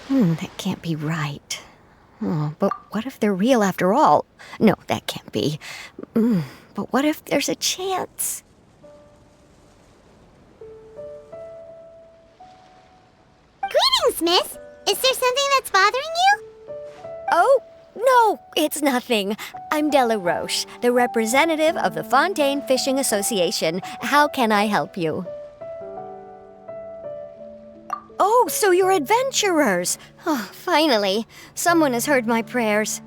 That can't be right. Oh, but what if they're real after all? No, that can't be. But what if there's a chance? Greetings, miss. Is there something that's bothering you? Oh, no, it's nothing. I'm Della Roche, the representative of the Fontaine Fishing Association. How can I help you? Oh, so you're adventurers. Oh, finally. Someone has heard my prayers.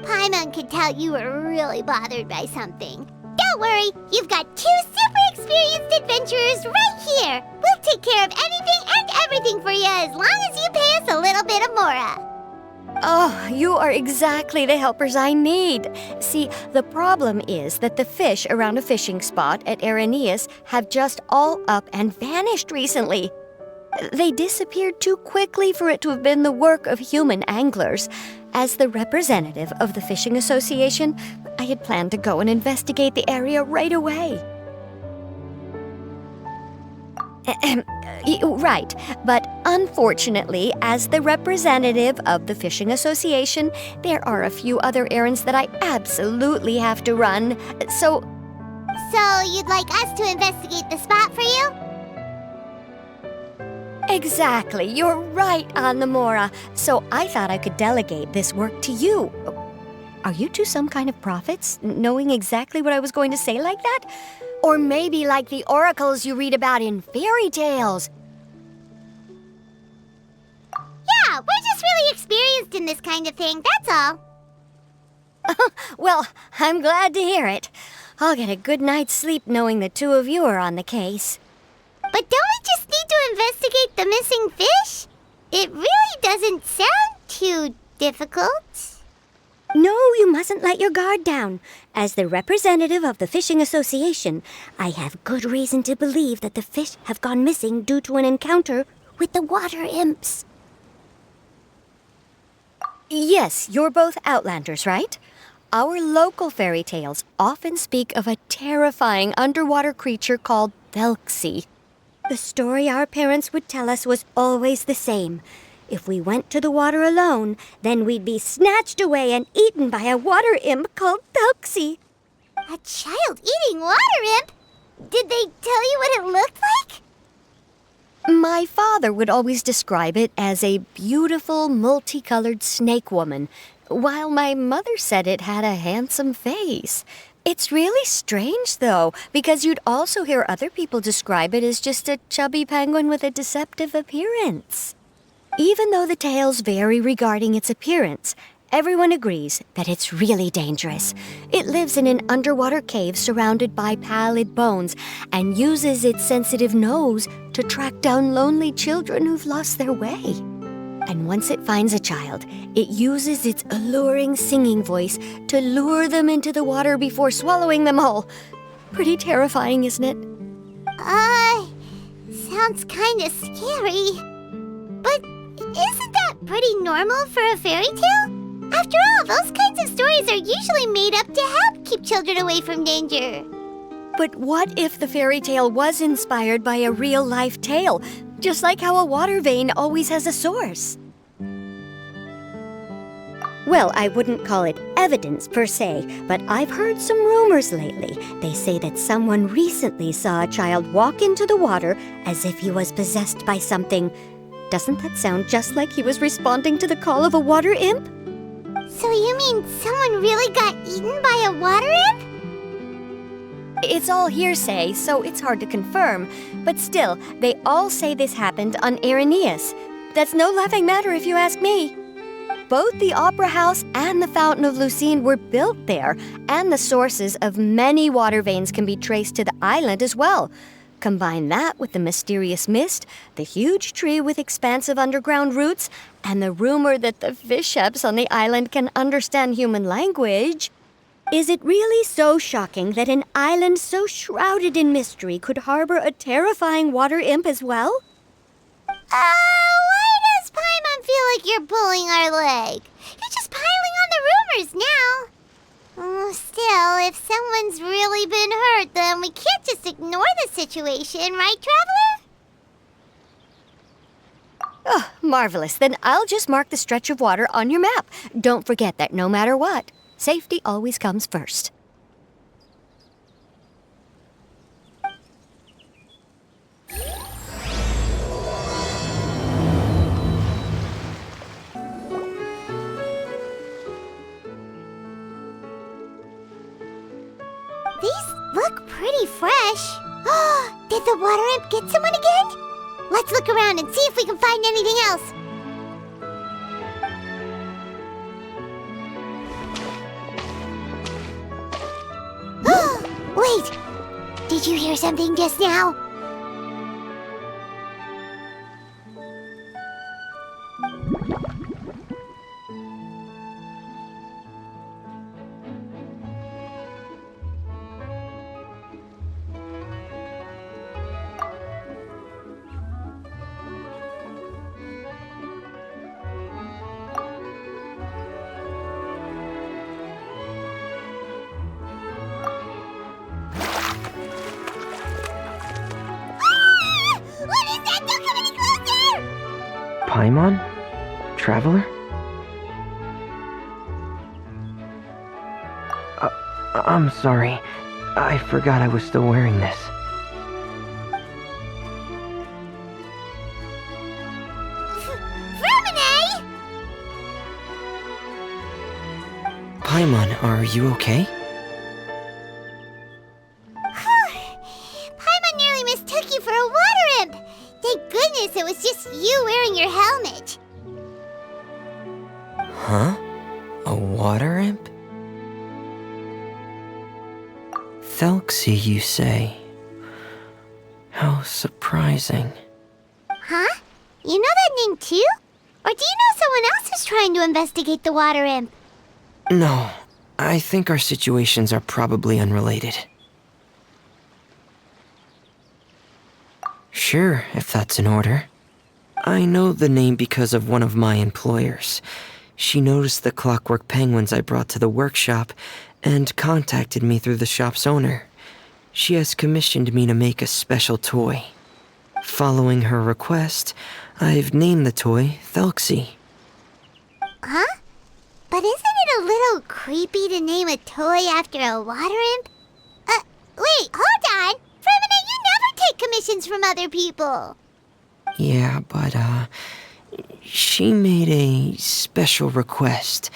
Paimon could tell you were really bothered by something. Don't worry, you've got 2 super experienced adventurers right here. We'll take care of anything and everything for you as long as you pay us a little bit of mora. Oh, you are exactly the helpers I need. See, the problem is that the fish around a fishing spot at Araneus have just all up and vanished recently. They disappeared too quickly for it to have been the work of human anglers. As the representative of the Fishing Association, I had planned to go and investigate the area right away. Right, but unfortunately, as the representative of the Fishing Association, there are a few other errands that I absolutely have to run. So you'd like us to investigate the spot for you? exactly, you're right on the Mora. So I thought I could delegate this work to you. Are you two some kind of prophets, knowing exactly what I was going to say like that? Or maybe like the oracles you read about in fairy tales. Yeah, we're just really experienced in this kind of thing, that's all. Well, I'm glad to hear it. I'll get a good night's sleep knowing the two of you are on the case. But don't we just need to investigate the missing fish? It really doesn't sound too difficult. No, you mustn't let your guard down. As the representative of the Fishing Association, I have good reason to believe that the fish have gone missing due to an encounter with the water imps. Yes, you're both Outlanders, right? Our local fairy tales often speak of a terrifying underwater creature called Thelxie. The story our parents would tell us was always the same. If we went to the water alone, then we'd be snatched away and eaten by a water imp called Thelxie. A child eating water imp? Did they tell you what it looked like? My father would always describe it as a beautiful, multicolored snake woman, while my mother said it had a handsome face. It's really strange, though, because you'd also hear other people describe it as just a chubby penguin with a deceptive appearance. Even though the tales vary regarding its appearance, everyone agrees that it's really dangerous. It lives in an underwater cave surrounded by pallid bones and uses its sensitive nose to track down lonely children who've lost their way. And once it finds a child, it uses its alluring singing voice to lure them into the water before swallowing them all. Pretty terrifying, isn't it? Sounds kinda scary. But isn't that pretty normal for a fairy tale? After all, those kinds of stories are usually made up to help keep children away from danger. But what if the fairy tale was inspired by a real-life tale, just like how a water vein always has a source? Well, I wouldn't call it evidence per se, but I've heard some rumors lately. They say that someone recently saw a child walk into the water as if he was possessed by something. Doesn't that sound just like he was responding to the call of a water imp? So you mean someone really got eaten by a water imp? It's all hearsay, so it's hard to confirm. But still, they all say this happened on Araneus. That's no laughing matter if you ask me. Both the Opera House and the Fountain of Lucine were built there, and the sources of many water veins can be traced to the island as well. Combine that with the mysterious mist, the huge tree with expansive underground roots, and the rumor that the fish ships on the island can understand human language. Is it really so shocking that an island so shrouded in mystery could harbor a terrifying water imp as well? Why does Paimon feel like you're pulling our leg? You're just piling on the rumors now. Still, if someone's really been hurt, then we can't just ignore the situation, right, Traveler? Marvelous. Then I'll just mark the stretch of water on your map. Don't forget that no matter what, safety always comes first. These look pretty fresh. Did the water imp get someone again? Let's look around and see if we can find anything else. Wait! Did you hear something just now? What is that? Don't come any closer! Paimon? Traveler? I'm sorry. I forgot I was still wearing this. Vermine! Paimon, are you okay? Paimon nearly mistook you for a water imp. Thank goodness it was just you wearing your helmet. Huh? A water imp? Thelxie, you say? How surprising. Huh? You know that name too? Or do you know someone else who's trying to investigate the water imp? No, I think our situations are probably unrelated. Sure, if that's in order. I know the name because of one of my employers. She noticed the clockwork penguins I brought to the workshop and contacted me through the shop's owner. She has commissioned me to make a special toy. Following her request, I've named the toy Thelxie. Huh? But isn't it a little creepy to name a toy after a water imp? Wait, hold on! Vermine, you never take commissions from other people! Yeah, but, she made a special request,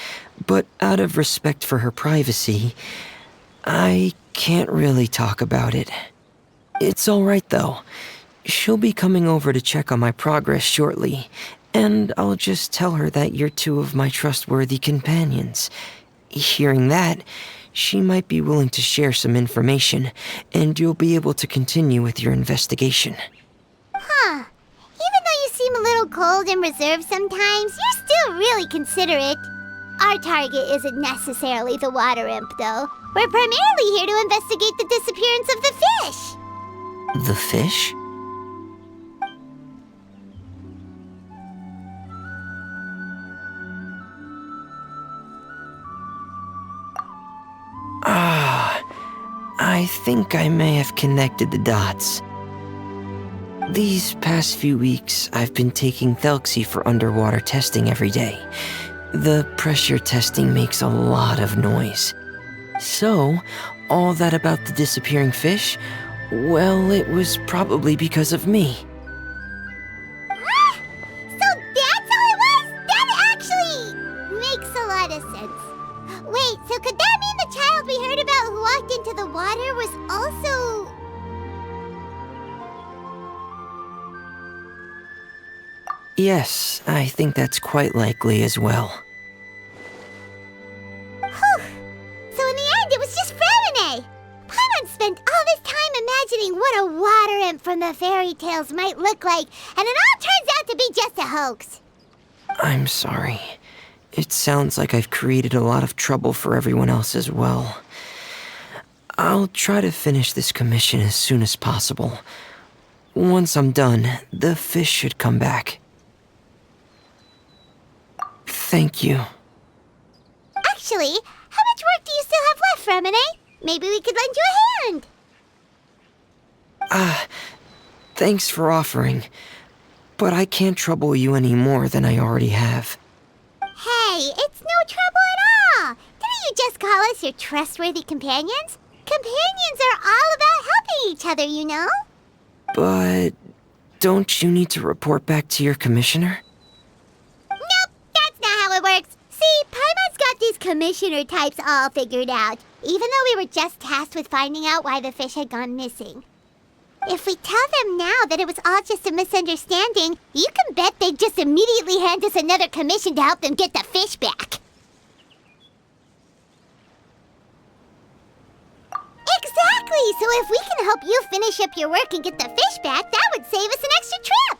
but out of respect for her privacy, I can't really talk about it. It's alright though. She'll be coming over to check on my progress shortly, and I'll just tell her that you're two of my trustworthy companions. Hearing that, she might be willing to share some information, and you'll be able to continue with your investigation. Huh. Even though you seem a little cold and reserved sometimes, you're still really considerate. Our target isn't necessarily the water imp, though. We're primarily here to investigate the disappearance of the fish. The fish? I think I may have connected the dots. These past few weeks, I've been taking Thelxie for underwater testing every day. The pressure testing makes a lot of noise. So, all that about the disappearing fish, well, it was probably because of me. So that's how it was? That actually makes a lot of sense. Wait, so could that mean the child we heard about who walked into the water was also... Yes, I think that's quite likely as well. Whew. So in the end, it was just Vermine. Paimon spent all this time imagining what a water imp from the fairy tales might look like, and it all turns out to be just a hoax. I'm sorry. It sounds like I've created a lot of trouble for everyone else as well. I'll try to finish this commission as soon as possible. Once I'm done, the fish should come back. Thank you. Actually, how much work do you still have left, Vermine? Maybe we could lend you a hand. Thanks for offering. but I can't trouble you any more than I already have. Hey, it's no trouble at all. Didn't you just call us your trustworthy companions? Companions are all about helping each other, you know? But don't you need to report back to your commissioner? Nope, that's not how it works. See, Paimon's got these commissioner types all figured out, even though we were just tasked with finding out why the fish had gone missing. If we tell them now that it was all just a misunderstanding, you can bet they'd just immediately hand us another commission to help them get the fish back. Exactly! So if we can help you finish up your work and get the fish back, that would save us an extra trip!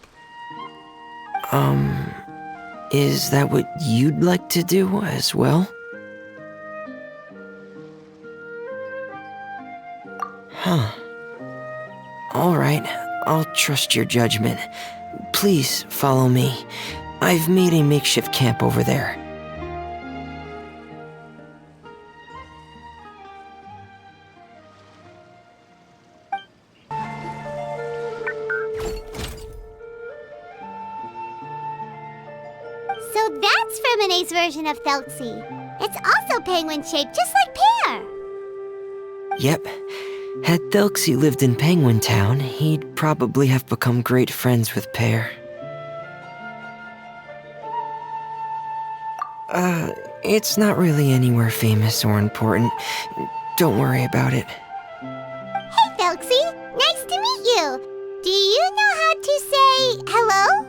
Is that what you'd like to do as well? Huh. All right, I'll trust your judgment. Please follow me. I've made a makeshift camp over there. So that's Fremone's version of Thelxie. It's also penguin-shaped, just like Pear. Yep. Had Thelxie lived in Penguin Town, he'd probably have become great friends with Pear. It's not really anywhere famous or important. Don't worry about it. Hey, Thelxie. Nice to meet you. Do you know how to say hello?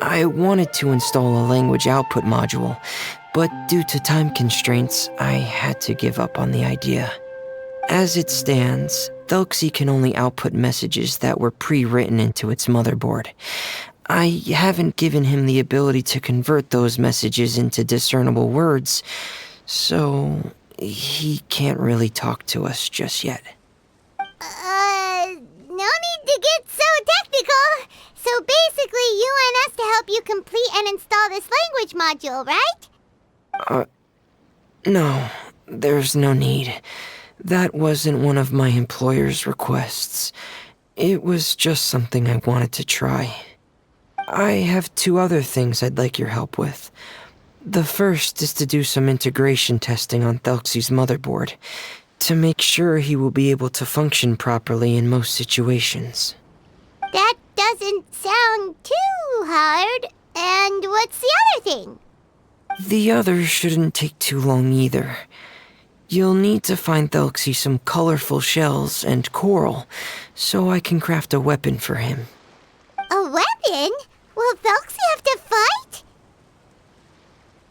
I wanted to install a language output module, but due to time constraints, I had to give up on the idea. As it stands, Thelxie can only output messages that were pre-written into its motherboard. I haven't given him the ability to convert those messages into discernible words, so he can't really talk to us just yet. No need to get so technical. So basically, you want us to help you complete and install this language module, right? No, there's no need. That wasn't one of my employer's requests. It was just something I wanted to try. I have 2 other things I'd like your help with. The first is to do some integration testing on Thelxie's motherboard, to make sure he will be able to function properly in most situations. That doesn't sound too hard. And what's the other thing? The other shouldn't take too long either. You'll need to find Thelxie some colorful shells and coral, so I can craft a weapon for him. A weapon? Will Thelxie have to fight?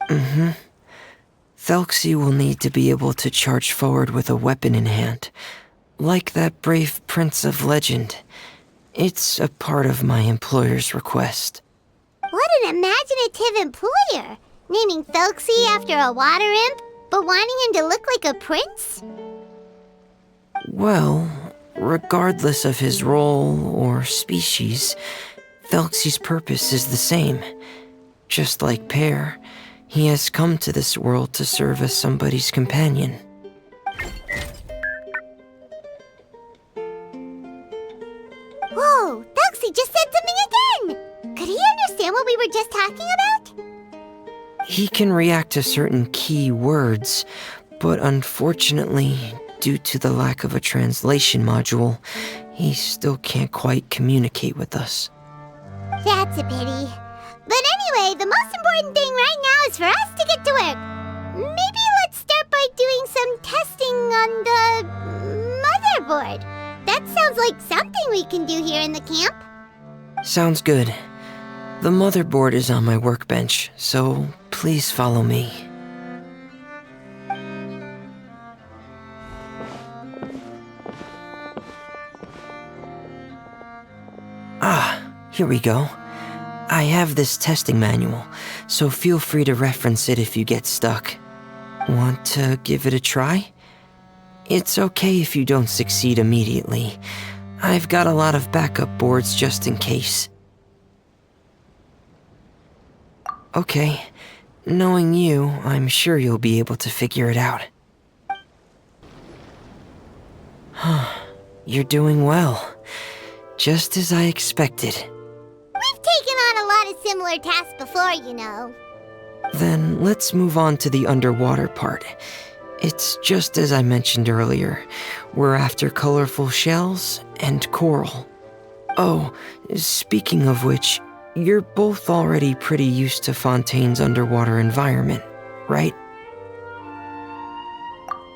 Mm-hmm. Thelxie will need to be able to charge forward with a weapon in hand, like that brave prince of legend. It's a part of my employer's request. What an imaginative employer! Naming Thelxie after a water imp, but wanting him to look like a prince? Well, regardless of his role or species, Thelxie's purpose is the same. Just like Pear, he has come to this world to serve as somebody's companion. Whoa, Thelxie just said something again! Could he understand what we were just talking about? He can react to certain key words, but unfortunately, due to the lack of a translation module, he still can't quite communicate with us. That's a pity. But anyway, the most important thing right now is for us to get to work. Maybe let's start by doing some testing on the motherboard. That sounds like something we can do here in the camp. Sounds good. The motherboard is on my workbench, so please follow me. Here we go. I have this testing manual, so feel free to reference it if you get stuck. Want to give it a try? It's okay if you don't succeed immediately. I've got a lot of backup boards just in case. Okay, Knowing you, I'm sure you'll be able to figure it out. You're doing well. Just as I expected. We've taken on a lot of similar tasks before, you know. Then let's move on to the underwater part. It's just as I mentioned earlier. We're after colorful shells and coral. Oh, speaking of which, you're both already pretty used to Fontaine's underwater environment, right?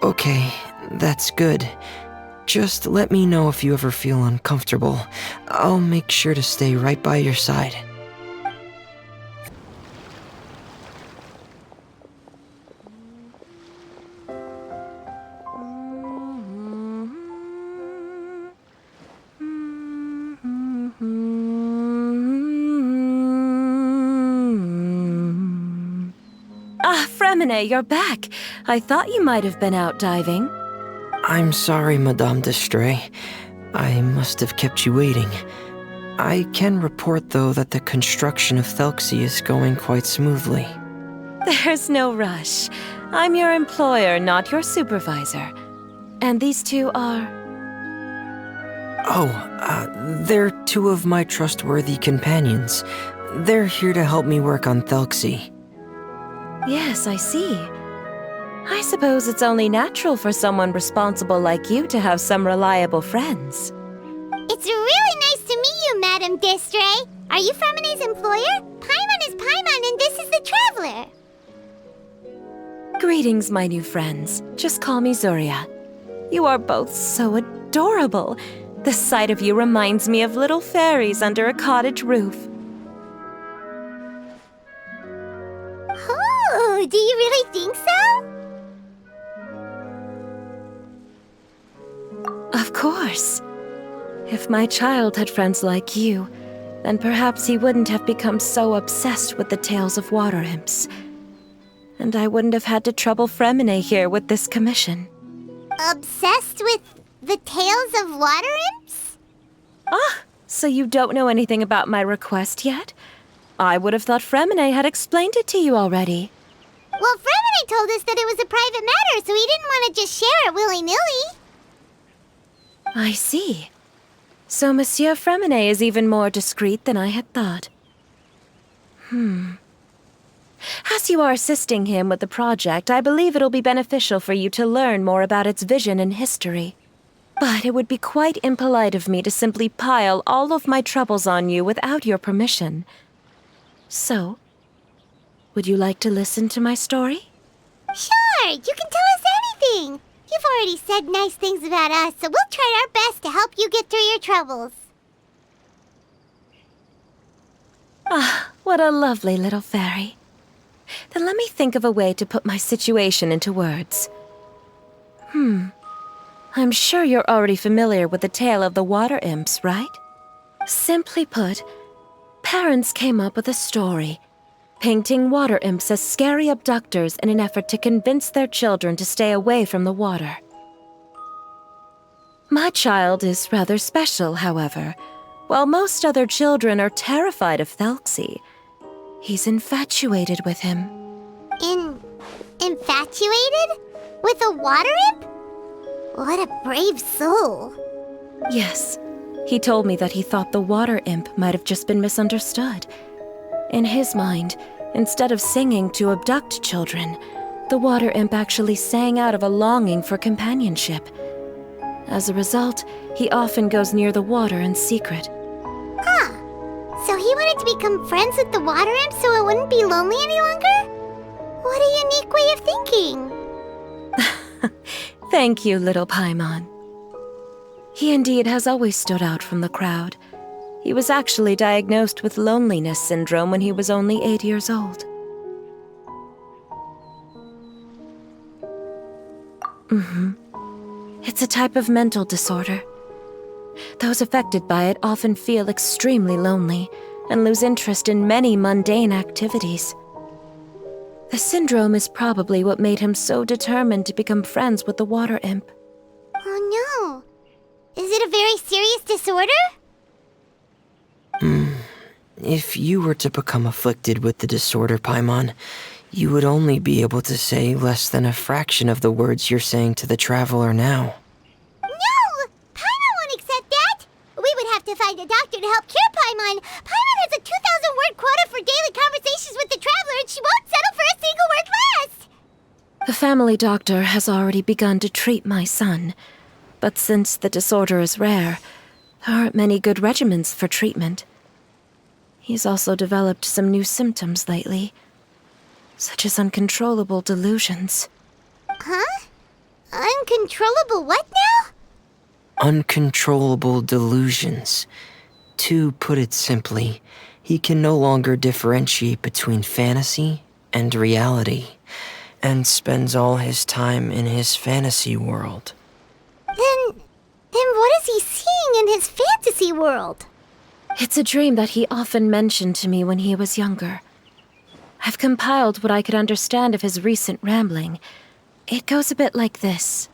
Okay, that's good. Just let me know if you ever feel uncomfortable. I'll make sure to stay right by your side. Ah, Fremine, you're back. I thought you might have been out diving. I'm sorry, Madame d'Estray. I must have kept you waiting. I can report, though, that the construction of Thelxie is going quite smoothly. There's no rush. I'm your employer, not your supervisor. And these two are... They're two of my trustworthy companions. They're here to help me work on Thelxie. Yes, I see. I suppose it's only natural for someone responsible like you to have some reliable friends. It's really nice to meet you, Madame d'Estray. Are you Fremine's employer? Paimon is Paimon, and this is the Traveler. Greetings, my new friends. Just call me Zuria. You are both so adorable. The sight of you reminds me of little fairies under a cottage roof. Oh, do you really think so? Of course. If my child had friends like you, then perhaps he wouldn't have become so obsessed with the tales of water imps. And I wouldn't have had to trouble Fremine here with this commission. Obsessed with the tales of water imps? Ah, so you don't know anything about my request yet? I would have thought Fremine had explained it to you already. Well, Fremine told us that it was a private matter, so he didn't want to just share it willy-nilly. I see. So Monsieur Fremine is even more discreet than I had thought. As you are assisting him with the project, I believe it'll be beneficial for you to learn more about its vision and history. But it would be quite impolite of me to simply pile all of my troubles on you without your permission. So, would you like to listen to my story? Sure, you can tell us anything. You've already said nice things about us, so we'll try our best to help you get through your troubles. Ah, what a lovely little fairy. Then let me think of a way to put my situation into words. I'm sure you're already familiar with the tale of the water imps, right? Simply put, parents came up with a story, painting water imps as scary abductors in an effort to convince their children to stay away from the water. My child is rather special, however. While most other children are terrified of Thelxie, he's infatuated with him. Infatuated? With a water imp? What a brave soul. Yes, he told me that he thought the water imp might have just been misunderstood. In his mind, instead of singing to abduct children, the water imp actually sang out of a longing for companionship. As a result, he often goes near the water in secret. Huh. So he wanted to become friends with the water imp so it wouldn't be lonely any longer? What a unique way of thinking. Thank you, little Paimon. He indeed has always stood out from the crowd. He was actually diagnosed with loneliness syndrome when he was only 8 years old. It's a type of mental disorder. Those affected by it often feel extremely lonely and lose interest in many mundane activities. The syndrome is probably what made him so determined to become friends with the water imp. Oh no. Is it a very serious disorder? If you were to become afflicted with the disorder, Paimon, you would only be able to say less than a fraction of the words you're saying to the traveler now. No! Paimon won't accept that! We would have to find a doctor to help cure Paimon. Paimon has a 2,000-word quota for daily conversations with the traveler, and she won't settle for a single word less! The family doctor has already begun to treat my son. But since the disorder is rare, there aren't many good regimens for treatment. He's also developed some new symptoms lately, such as uncontrollable delusions. Huh? Uncontrollable what now? Uncontrollable delusions. To put it simply, he can no longer differentiate between fantasy and reality, and spends all his time in his fantasy world. Then what is he seeing in his fantasy world? It's a dream that he often mentioned to me when he was younger. I've compiled what I could understand of his recent rambling. It goes a bit like this.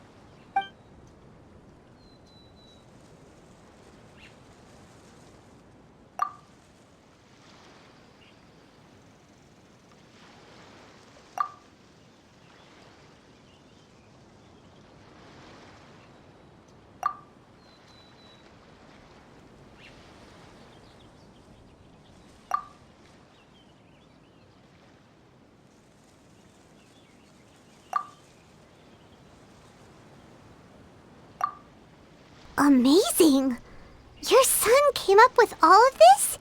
Amazing! Your son came up with all of this?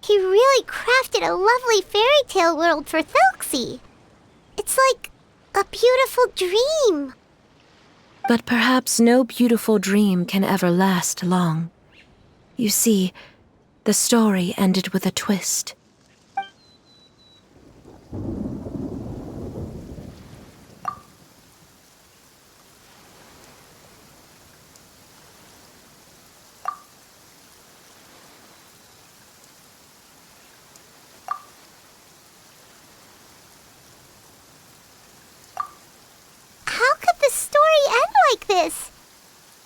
He really crafted a lovely fairy tale world for Thelxie. It's like a beautiful dream. But perhaps no beautiful dream can ever last long. You see, the story ended with a twist. How could the story end like this?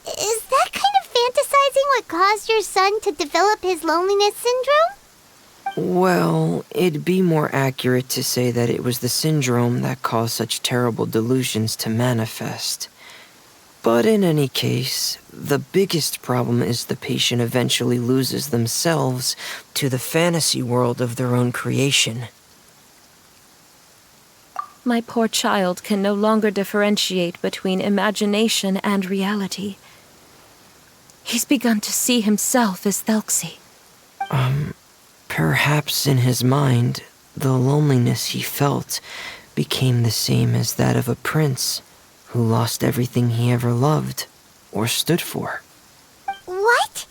Is that kind of fantasizing what caused your son to develop his loneliness syndrome? Well, it'd be more accurate to say that it was the syndrome that caused such terrible delusions to manifest. But in any case, the biggest problem is the patient eventually loses themselves to the fantasy world of their own creation. My poor child can no longer differentiate between imagination and reality. He's begun to see himself as Thelxie. Perhaps in his mind, the loneliness he felt became the same as that of a prince who lost everything he ever loved or stood for. What?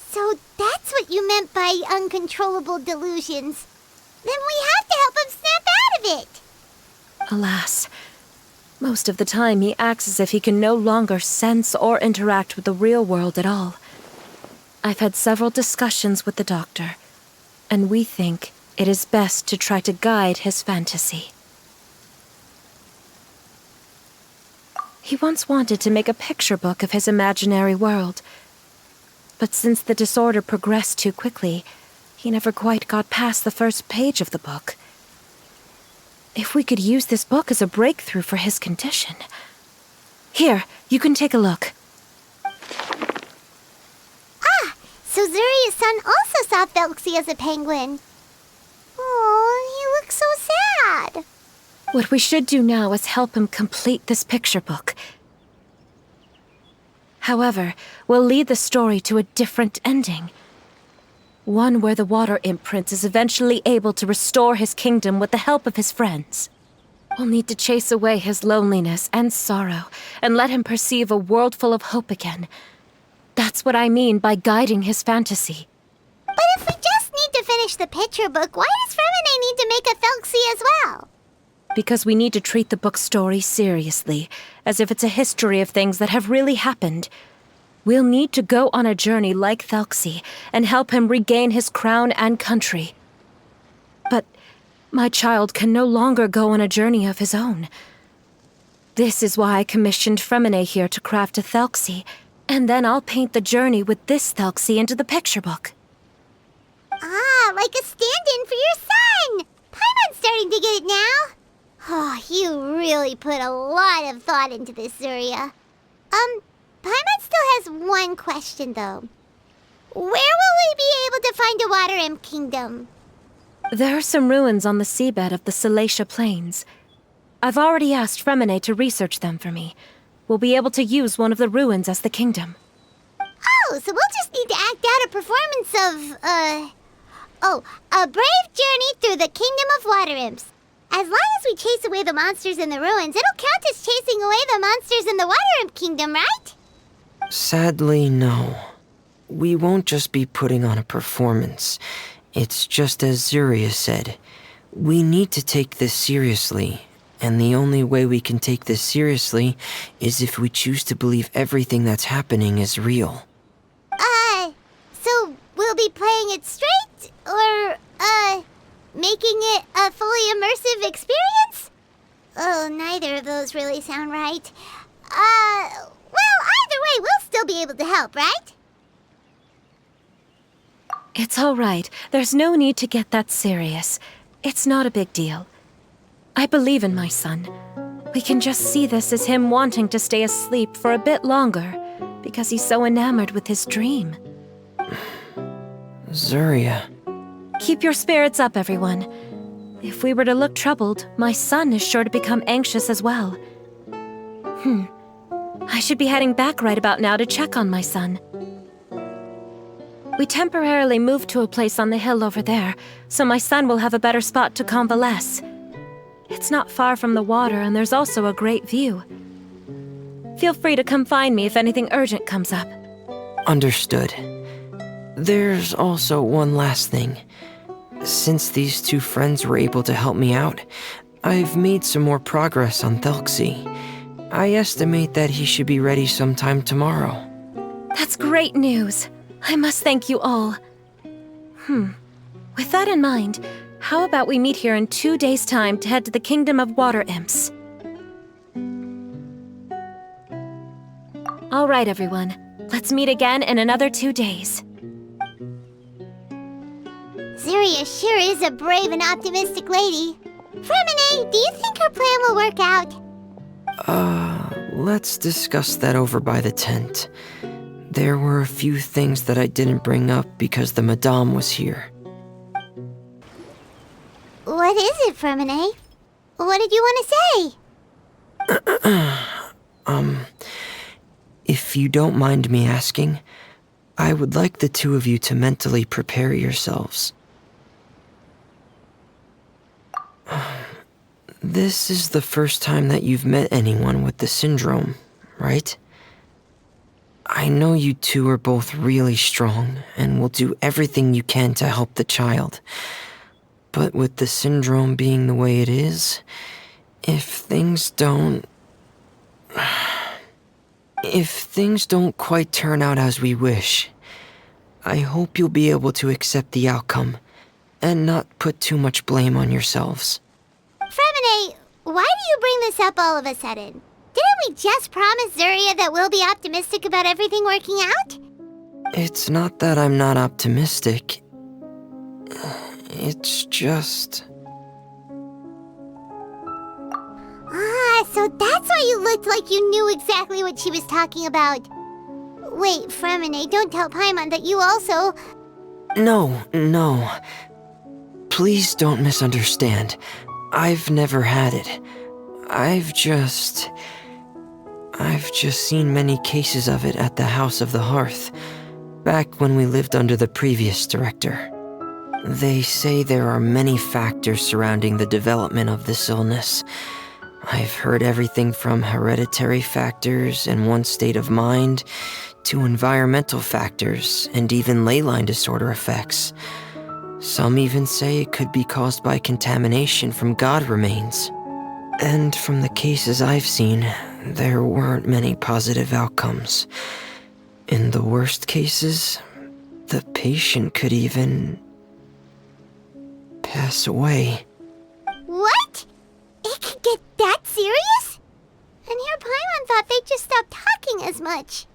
So that's what you meant by uncontrollable delusions. Then we have to help him snap out of it. Alas, most of the time he acts as if he can no longer sense or interact with the real world at all. I've had several discussions with the doctor, and we think it is best to try to guide his fantasy. He once wanted to make a picture book of his imaginary world, but since the disorder progressed too quickly, he never quite got past the first page of the book. If we could use this book as a breakthrough for his condition. Here, you can take a look. Ah, so Zuri's son also saw Thelxie as a penguin. Oh, he looks so sad. What we should do now is help him complete this picture book. However, we'll lead the story to a different ending. One where the Water Imp Prince is eventually able to restore his kingdom with the help of his friends. We'll need to chase away his loneliness and sorrow, and let him perceive a world full of hope again. That's what I mean by guiding his fantasy. But if we just need to finish the picture book, why does Fremine need to make a Thelxie as well? Because we need to treat the book's story seriously, as if it's a history of things that have really happened. We'll need to go on a journey like Thelxie and help him regain his crown and country. But my child can no longer go on a journey of his own. This is why I commissioned Fremine here to craft a Thelxie, and then I'll paint the journey with this Thelxie into the picture book. Ah, like a stand-in for your son! Paimon's starting to get it now. Oh, you really put a lot of thought into this, Zuria. Paimon still has one question, though. Where will we be able to find a Water Imp Kingdom? There are some ruins on the seabed of the Thelxie Plains. I've already asked Fremine to research them for me. We'll be able to use one of the ruins as the kingdom. Oh, so we'll just need to act out a performance of, a brave journey through the Kingdom of Water Imps. As long as we chase away the monsters in the ruins, it'll count as chasing away the monsters in the Water Imp Kingdom, right? Sadly, no. We won't just be putting on a performance. It's just as Zuria said. We need to take this seriously. And the only way we can take this seriously is if we choose to believe everything that's happening is real. So we'll be playing it straight? Or, making it a fully immersive experience? Oh, neither of those really sound right. Well, either way, we'll still be able to help, right? It's all right. There's no need to get that serious. It's not a big deal. I believe in my son. We can just see this as him wanting to stay asleep for a bit longer because he's so enamored with his dream. Zuria. Keep your spirits up, everyone. If we were to look troubled, my son is sure to become anxious as well. I should be heading back right about now to check on my son. We temporarily moved to a place on the hill over there, so my son will have a better spot to convalesce. It's not far from the water, and there's also a great view. Feel free to come find me if anything urgent comes up. Understood. There's also one last thing. Since these two friends were able to help me out, I've made some more progress on Thelxie. I estimate that he should be ready sometime tomorrow. That's great news. I must thank you all. With that in mind, how about we meet here in 2 days' time to head to the Kingdom of Water Imps? All right, everyone. Let's meet again in another 2 days. Zuria sure is a brave and optimistic lady. Fremine, do you think her plan will work out? Let's discuss that over by the tent. There were a few things that I didn't bring up because the Madame was here. What is it, Fremine? What did you want to say? If you don't mind me asking, I would like the two of you to mentally prepare yourselves. This is the first time that you've met anyone with the syndrome, right? I know you two are both really strong and will do everything you can to help the child. But with the syndrome being the way it is, if things don't quite turn out as we wish, I hope you'll be able to accept the outcome and not put too much blame on yourselves. Fremine, why do you bring this up all of a sudden? Didn't we just promise Zuria that we'll be optimistic about everything working out? It's not that I'm not optimistic. It's just... So that's why you looked like you knew exactly what she was talking about. Wait, Fremine, don't tell Paimon that you also... No. Please don't misunderstand. I've never had it. I've just seen many cases of it at the House of the Hearth, back when we lived under the previous director. They say there are many factors surrounding the development of this illness. I've heard everything from hereditary factors and one's state of mind, to environmental factors, and even ley line disorder effects. Some even say it could be caused by contamination from god remains. And from the cases I've seen, there weren't many positive outcomes. In the worst cases, the patient could even pass away. What? It could get that serious? And here Paimon thought they'd just stop talking as much.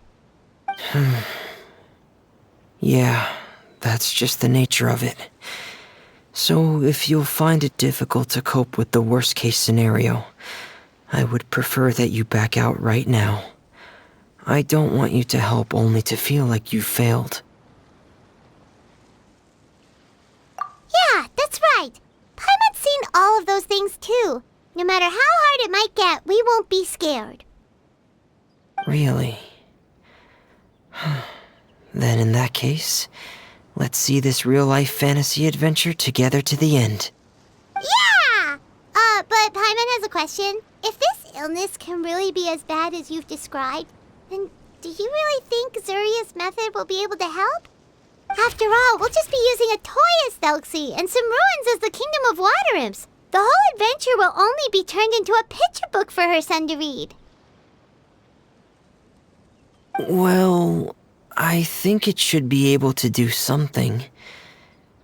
Yeah, that's just the nature of it. So if you'll find it difficult to cope with the worst-case scenario, I would prefer that you back out right now. I don't want you to help only to feel like you failed. Yeah, that's right. Paimon's seen all of those things too. No matter how hard it might get, we won't be scared. Really? Then in that case, let's see this real-life fantasy adventure together to the end. Yeah! But Paimon has a question. If this illness can really be as bad as you've described, then do you really think Zuria's method will be able to help? After all, we'll just be using a toy as Thelxie and some ruins as the Kingdom of Water Imps. The whole adventure will only be turned into a picture book for her son to read. Well, I think it should be able to do something.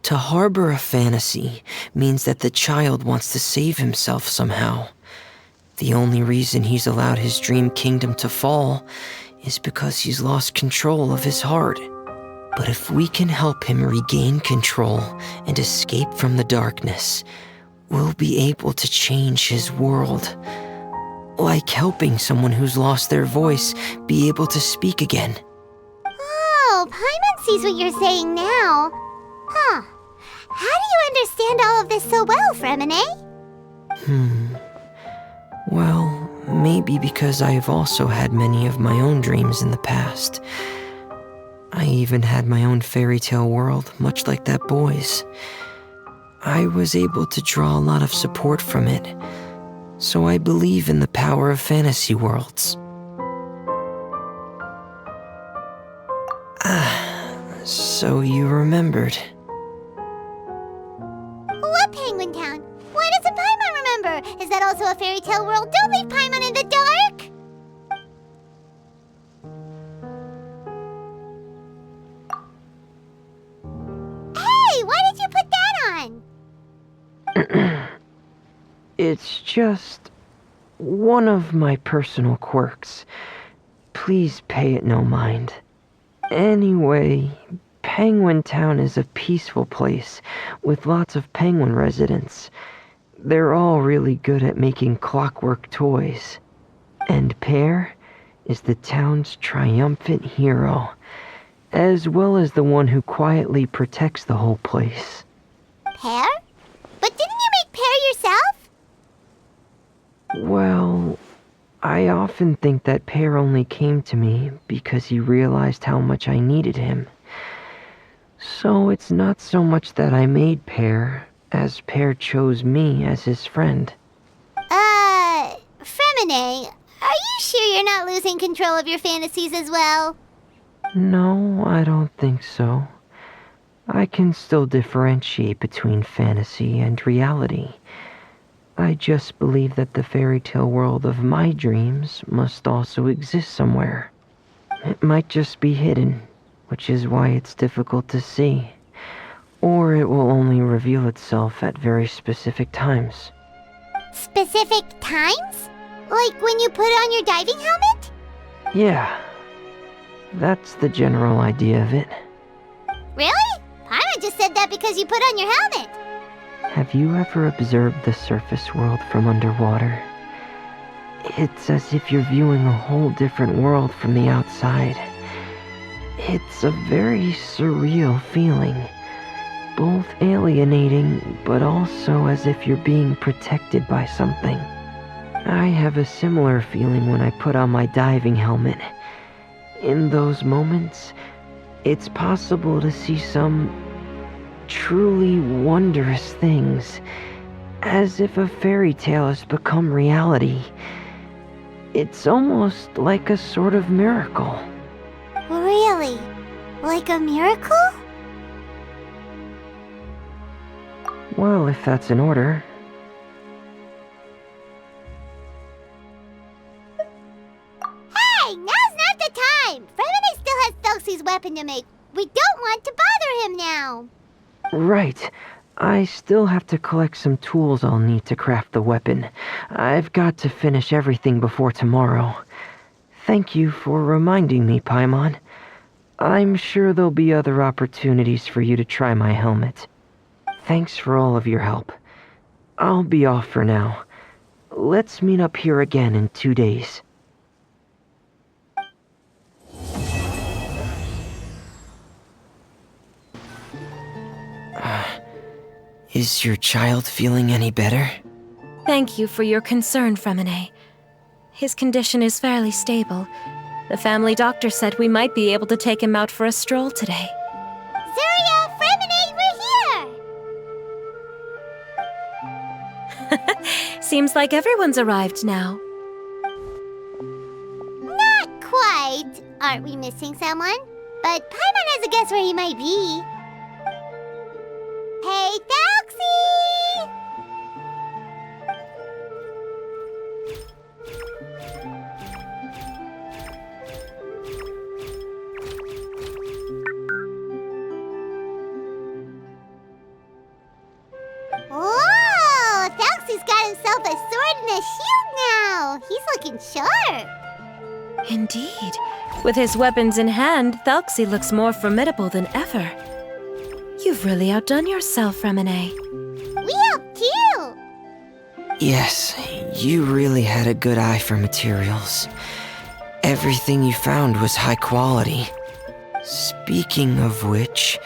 To harbor a fantasy means that the child wants to save himself somehow. The only reason he's allowed his dream kingdom to fall is because he's lost control of his heart. But if we can help him regain control and escape from the darkness, we'll be able to change his world. Like helping someone who's lost their voice be able to speak again. Oh, Paimon sees what you're saying now. Huh. How do you understand all of this so well, Fremine? Well, maybe because I've also had many of my own dreams in the past. I even had my own fairy tale world, much like that boy's. I was able to draw a lot of support from it, so I believe in the power of fantasy worlds. So you remembered. What Penguin Town? Why doesn't Paimon remember? Is that also a fairy tale world? Don't leave Paimon in the dark! Hey, why did you put that on? It's just one of my personal quirks. Please pay it no mind. Anyway, Penguin Town is a peaceful place with lots of penguin residents. They're all really good at making clockwork toys. And Pear is the town's triumphant hero, as well as the one who quietly protects the whole place. Pear? But didn't you make Pear yourself? Well, I often think that Pear only came to me because he realized how much I needed him. So it's not so much that I made Pear, as Pear chose me as his friend. Fremine, are you sure you're not losing control of your fantasies as well? No, I don't think so. I can still differentiate between fantasy and reality. I just believe that the fairy tale world of my dreams must also exist somewhere. It might just be hidden, which is why it's difficult to see. Or it will only reveal itself at very specific times. Specific times? Like when you put on your diving helmet? Yeah, that's the general idea of it. Really? Paimon just said that because you put on your helmet. Have you ever observed the surface world from underwater? It's as if you're viewing a whole different world from the outside. It's a very surreal feeling. Both alienating, but also as if you're being protected by something. I have a similar feeling when I put on my diving helmet. In those moments, it's possible to see some truly wondrous things, as if a fairy tale has become reality. It's almost like a sort of miracle. Really? Like a miracle? Well, if that's in order. Hey, now's not the time! Fremine still has Thelxie's weapon to make. We don't want to bother him now. Right. I still have to collect some tools I'll need to craft the weapon. I've got to finish everything before tomorrow. Thank you for reminding me, Paimon. I'm sure there'll be other opportunities for you to try my helmet. Thanks for all of your help. I'll be off for now. Let's meet up here again in 2 days. Is your child feeling any better? Thank you for your concern, Fremine. His condition is fairly stable. The family doctor said we might be able to take him out for a stroll today. Zuria, Fremine, we're here! Seems like everyone's arrived now. Not quite. Aren't we missing someone? But Paimon has a guess where he might be. Hey, Thelxie! Whoa! Thelxie's got himself a sword and a shield now! He's looking sharp! Indeed. With his weapons in hand, Thelxie looks more formidable than ever. You've really outdone yourself, Fremine. We helped too! Yes, you really had a good eye for materials. Everything you found was high quality. Speaking of which,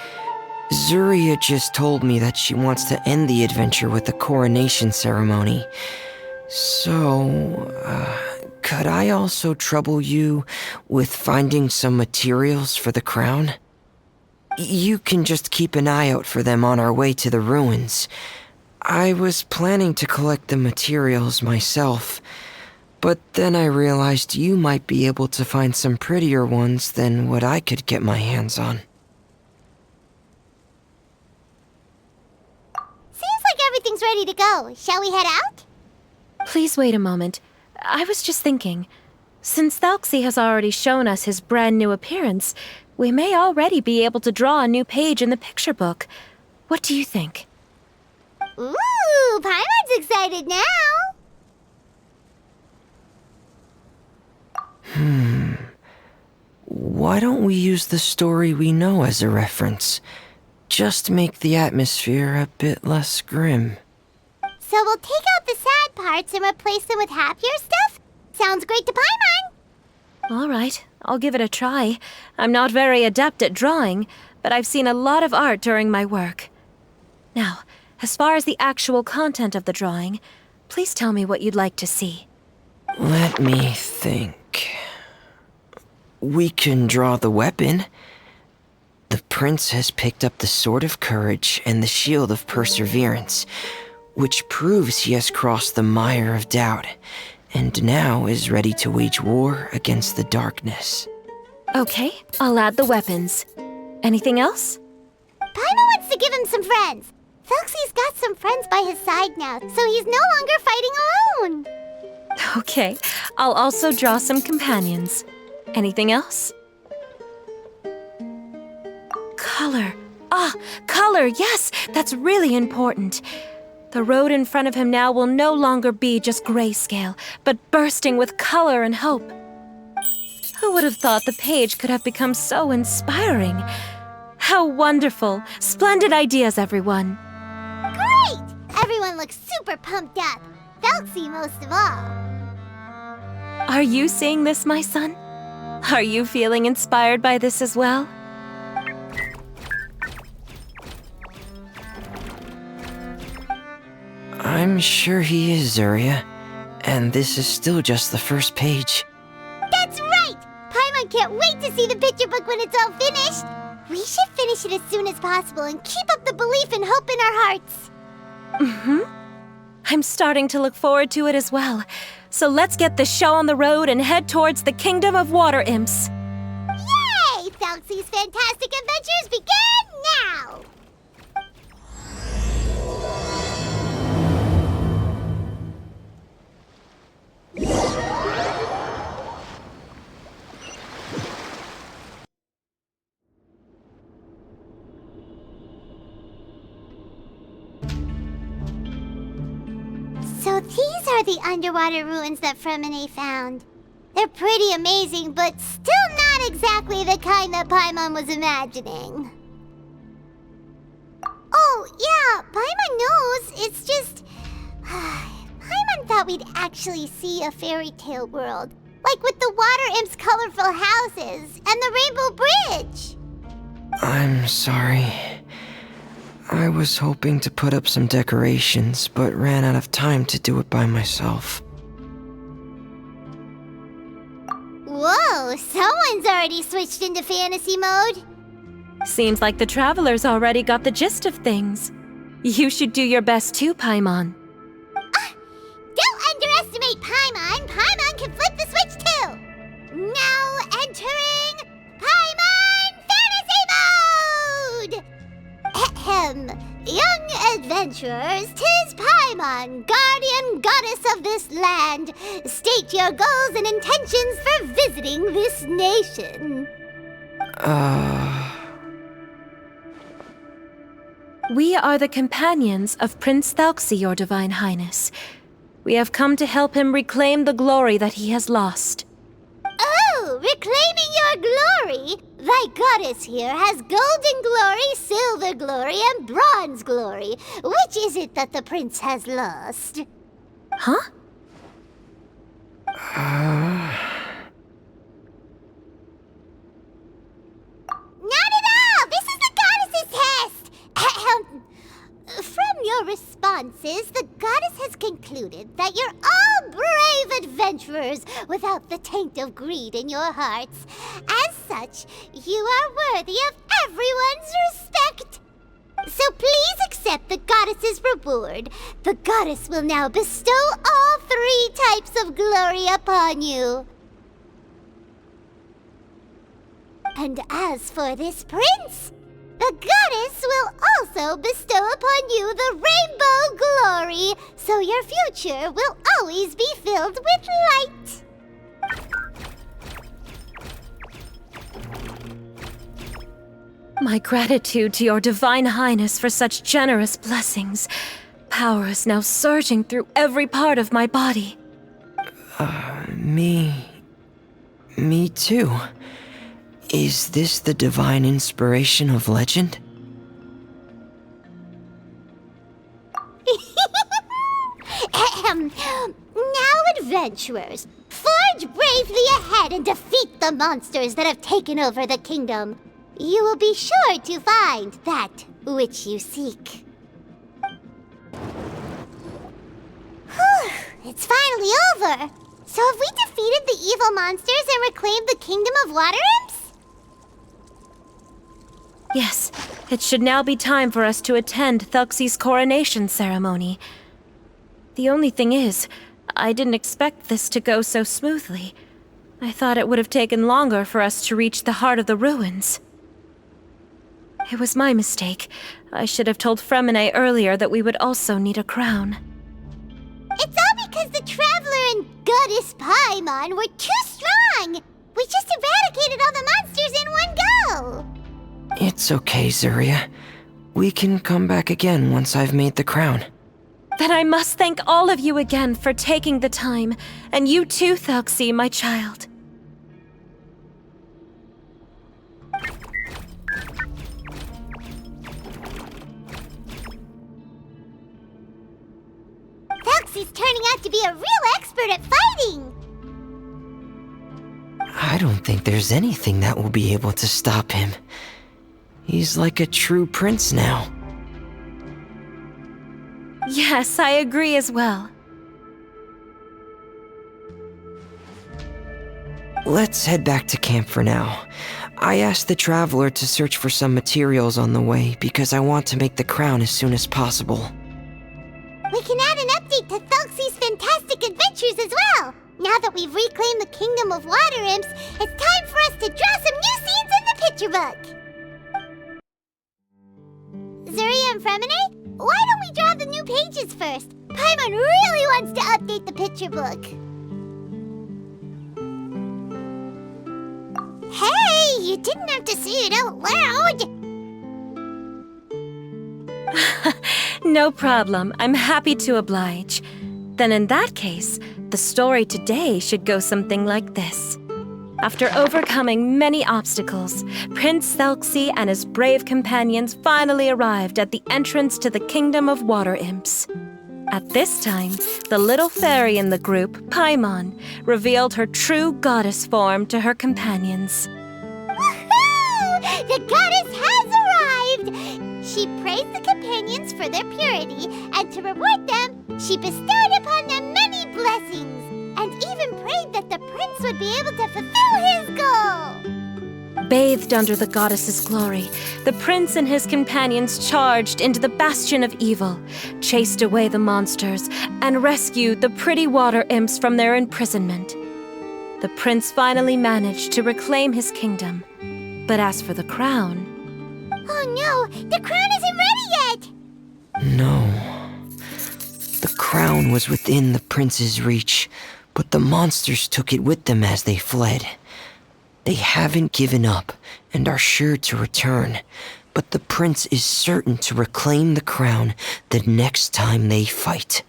Zuria just told me that she wants to end the adventure with the coronation ceremony. So, could I also trouble you with finding some materials for the crown? You can just keep an eye out for them on our way to the ruins. I was planning to collect the materials myself, but then I realized you might be able to find some prettier ones than what I could get my hands on. Seems like everything's ready to go. Shall we head out? Please wait a moment. I was just thinking. Since Thelxie has already shown us his brand new appearance, we may already be able to draw a new page in the picture book. What do you think? Ooh, Paimon's excited now! Why don't we use the story we know as a reference? Just make the atmosphere a bit less grim. So we'll take out the sad parts and replace them with happier stuff? Sounds great to Paimon! All right, I'll give it a try. I'm not very adept at drawing, but I've seen a lot of art during my work. Now, as far as the actual content of the drawing, please tell me what you'd like to see. Let me think. We can draw the weapon. The prince has picked up the Sword of Courage and the Shield of Perseverance, which proves he has crossed the mire of doubt, and now is ready to wage war against the darkness. Okay, I'll add the weapons. Anything else? Paimon wants to give him some friends. Thelxie's got some friends by his side now, so he's no longer fighting alone. Okay, I'll also draw some companions. Anything else? Color. Color, yes, that's really important. The road in front of him now will no longer be just grayscale, but bursting with color and hope. Who would have thought the page could have become so inspiring? How wonderful! Splendid ideas, everyone! Great! Everyone looks super pumped up. Thelxie most of all. Are you seeing this, my son? Are you feeling inspired by this as well? I'm sure he is, Zuria. And this is still just the first page. That's right! Paimon can't wait to see the picture book when it's all finished. We should finish it as soon as possible and keep up the belief and hope in our hearts. I'm starting to look forward to it as well. So let's get the show on the road and head towards the Kingdom of Water Imps. Yay! Thelxie's fantastic adventures begin now! So these are the underwater ruins that Fremine found. They're pretty amazing, but still not exactly the kind that Paimon was imagining. Oh, yeah, Paimon knows. It's just... Paimon thought we'd actually see a fairy tale world. Like with the water imp's colorful houses and the rainbow bridge. I'm sorry. I was hoping to put up some decorations, but ran out of time to do it by myself. Whoa, someone's already switched into fantasy mode. Seems like the travelers already got the gist of things. You should do your best too, Paimon. Don't underestimate Paimon. Paimon can flip the switch too. Now entering Paimon Fantasy Mode! Ahem. Young adventurers, 'tis Paimon, guardian goddess of this land. State your goals and intentions for visiting this nation. We are the companions of Prince Thelxie, your Divine Highness. We have come to help him reclaim the glory that he has lost. Oh, reclaiming your glory! Thy goddess here has golden glory, silver glory, and bronze glory. Which is it that the prince has lost? Huh? Not at all! This is the goddess's test! Ahem. From your responses, the goddess has concluded that you're all brave adventurers without the taint of greed in your hearts. As such, you are worthy of everyone's respect. So please accept the goddess's reward. The goddess will now bestow all 3 types of glory upon you. And as for this prince, the goddess will also bestow upon you the rainbow glory, so your future will always be filled with light. My gratitude to your Divine Highness for such generous blessings. Power is now surging through every part of my body. Me too. Is this the divine inspiration of legend? Ahem. Now, adventurers, forge bravely ahead and defeat the monsters that have taken over the kingdom. You will be sure to find that which you seek. Whew, it's finally over. So have we defeated the evil monsters and reclaimed the kingdom of water imps? Yes, it should now be time for us to attend Thelxie's coronation ceremony. The only thing is, I didn't expect this to go so smoothly. I thought it would have taken longer for us to reach the heart of the ruins. It was my mistake. I should have told Fremine earlier that we would also need a crown. It's all because the Traveler and Goddess Paimon were too strong! We just eradicated all the monsters in one go! It's okay, Zuria. We can come back again once I've made the crown. Then I must thank all of you again for taking the time, and you too, Thelxie, my child. Thelxie's turning out to be a real expert at fighting! I don't think there's anything that will be able to stop him. He's like a true prince now. Yes, I agree as well. Let's head back to camp for now. I asked the Traveler to search for some materials on the way because I want to make the crown as soon as possible. We can add an update to Thelxie's fantastic adventures as well! Now that we've reclaimed the Kingdom of Water Imps, it's time for us to draw some new scenes in the picture book! Zuria and Fremine, why don't we draw the new pages first? Paimon really wants to update the picture book. Hey, you didn't have to say it out loud! No problem. I'm happy to oblige. Then in that case, the story today should go something like this. After overcoming many obstacles, Prince Thelxie and his brave companions finally arrived at the entrance to the Kingdom of Water Imps. At this time, the little fairy in the group, Paimon, revealed her true goddess form to her companions. Woohoo! The goddess has arrived! She praised the companions for their purity, and to reward them, she bestowed upon them many blessings, and even prayed that the prince would be able to fulfill his goal. Bathed under the goddess's glory, the prince and his companions charged into the bastion of evil, chased away the monsters, and rescued the pretty water imps from their imprisonment. The prince finally managed to reclaim his kingdom. But as for the crown... Oh no, the crown isn't ready yet! No. The crown was within the prince's reach, but the monsters took it with them as they fled. They haven't given up and are sure to return, but the prince is certain to reclaim the crown the next time they fight.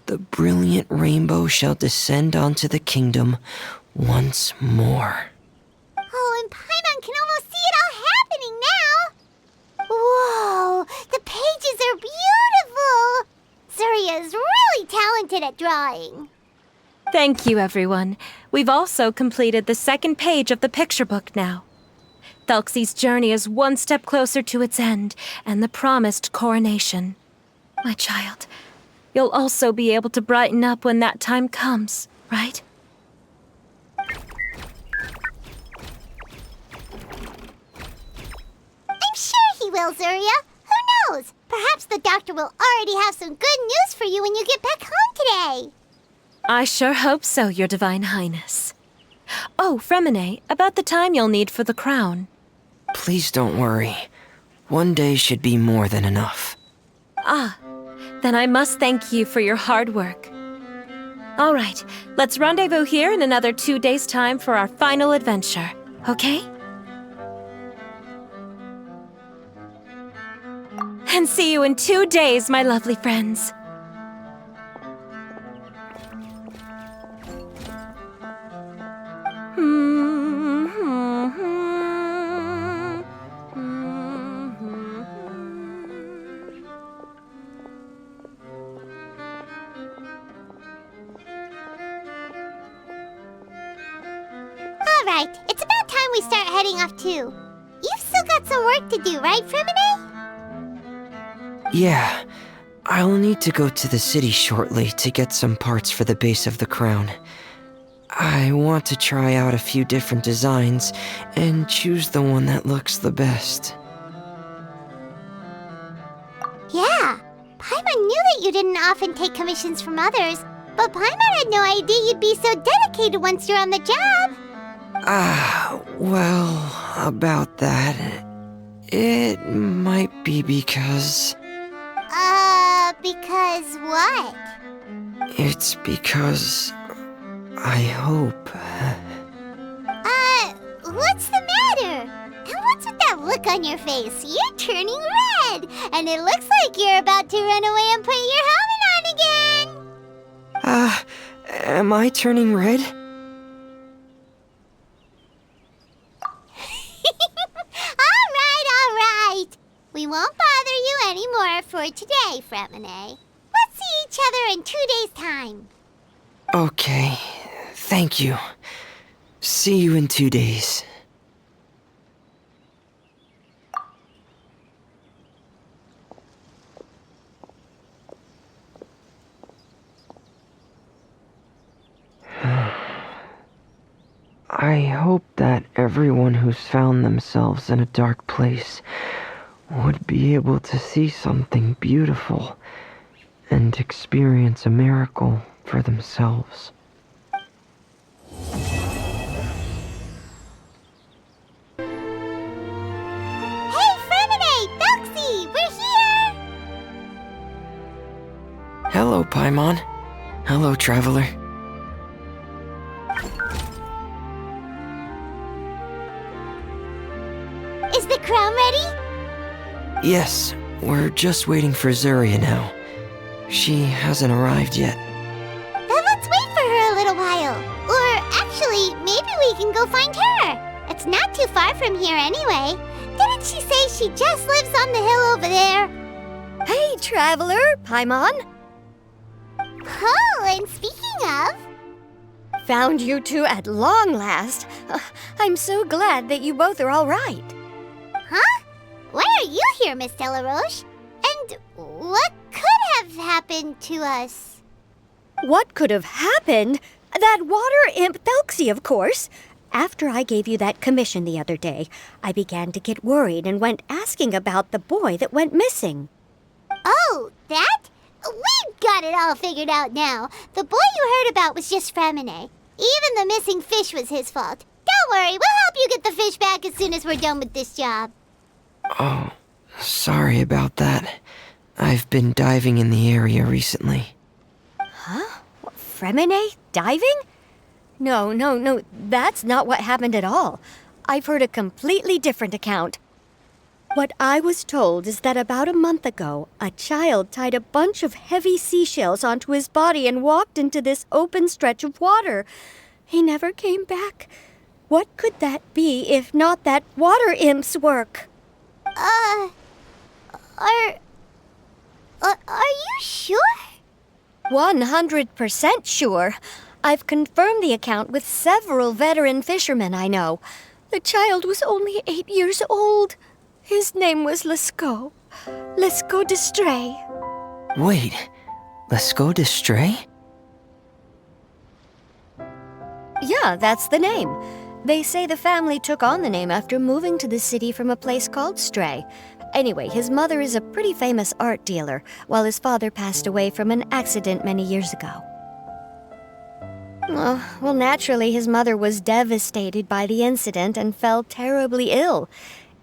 The brilliant rainbow shall descend onto the kingdom once more. Oh, and Paimon can almost see it all happening now! Whoa, the pages are beautiful! Surya is really talented at drawing. Thank you, everyone. We've also completed the second page of the picture book now. Thelxie's journey is one step closer to its end and the promised coronation. My child, you'll also be able to brighten up when that time comes, right? I'm sure he will, Surya. Who knows? Perhaps the doctor will already have some good news for you when you get back home today. I sure hope so, Your Divine Highness. Oh, Fremine, about the time you'll need for the crown. Please don't worry. One day should be more than enough. Ah, then I must thank you for your hard work. All right, let's rendezvous here in another 2 days' time for our final adventure, okay? And see you in 2 days, my lovely friends. Alright, it's about time we start heading off too. You've still got some work to do, right, Fremine? Yeah, I'll need to go to the city shortly to get some parts for the base of the crown. I want to try out a few different designs and choose the one that looks the best. Yeah, Paimon knew that you didn't often take commissions from others, but Paimon had no idea you'd be so dedicated once you're on the job. Well, about that, it might be because... Because what? It's because... I hope... What's the matter? And what's with that look on your face? You're turning red, and it looks like you're about to run away and put your helmet on again. Am I turning red? All right. We won't bother you anymore for today, Fremine. Let's see each other in 2 days' time. Okay, thank you. See you in 2 days. I hope that everyone who's found themselves in a dark place would be able to see something beautiful and experience a miracle for themselves. Hey, Fremine! Thelxie! We're here! Hello, Paimon. Hello, traveler. Is the crown ready? Yes, we're just waiting for Surya now. She hasn't arrived yet. Then let's wait for her a little while. Or actually, maybe we can go find find her. It's not too far from here anyway. Didn't she say she just lives on the hill over there? Hey, traveler, Paimon. Oh, and speaking of... Found you two at long last. I'm so glad that you both are all right. Huh? Why are you here, Miss Delaroche? And what could have happened to us? What could have happened? That water imp Thelxie, of course. After I gave you that commission the other day, I began to get worried and went asking about the boy that went missing. Oh, that? We've got it all figured out now. The boy you heard about was just Fremine. Even the missing fish was his fault. Don't worry, we'll help you get the fish back as soon as we're done with this job. Oh, sorry about that. I've been diving in the area recently. Huh? Fremine? Diving? No, that's not what happened at all. I've heard a completely different account. What I was told is that about a month ago, a child tied a bunch of heavy seashells onto his body and walked into this open stretch of water. He never came back. What could that be if not that water imp's work? Are you sure? 100% sure. I've confirmed the account with several veteran fishermen I know. The child was only 8 years old. His name was Lescaut. Lescaut de Stray. Wait, Lescaut de Stray? Yeah, that's the name. They say the family took on the name after moving to the city from a place called Stray. Anyway, his mother is a pretty famous art dealer, while his father passed away from an accident many years ago. Well, naturally, his mother was devastated by the incident and fell terribly ill.